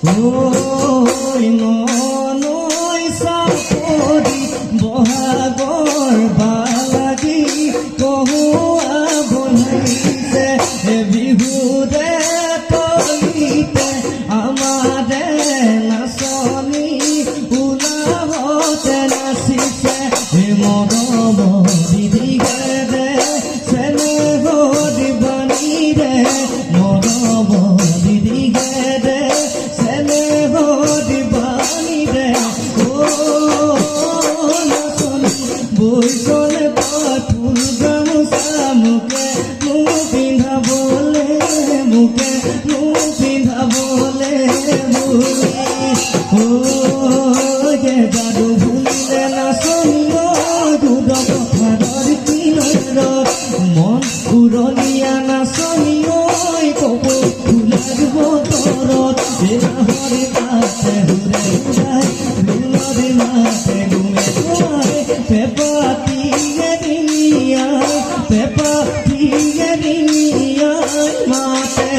ঐ নৈ চাপৰি বহাগৰ বালাগি কহুৱা বনাইছে বিহুৰে তলিতে আমাৰে নাচনি উলাহতে নাচিছে মৰম দিদিগেৰে চেনেহ দিবানীৰে মৰম দিদিগেৰে চেনেহ দিবানীৰে নাচনি বৈচলে পাঠুল গামোচা মোকে মোক পিন্ধাবলে মোকে মোক পিন্ধাবলে যাদু ভুলিলে নাচনি দূৰ পথাৰৰ কিনাৰত মন উৰণীয়া নাচনি কব ফুলাৰ বতৰত হৰি পাছে হুৰে উৰাই বিলৰে মাছে গুমে গুমাই পেপাতিয়ে দিনিয়াই মাতে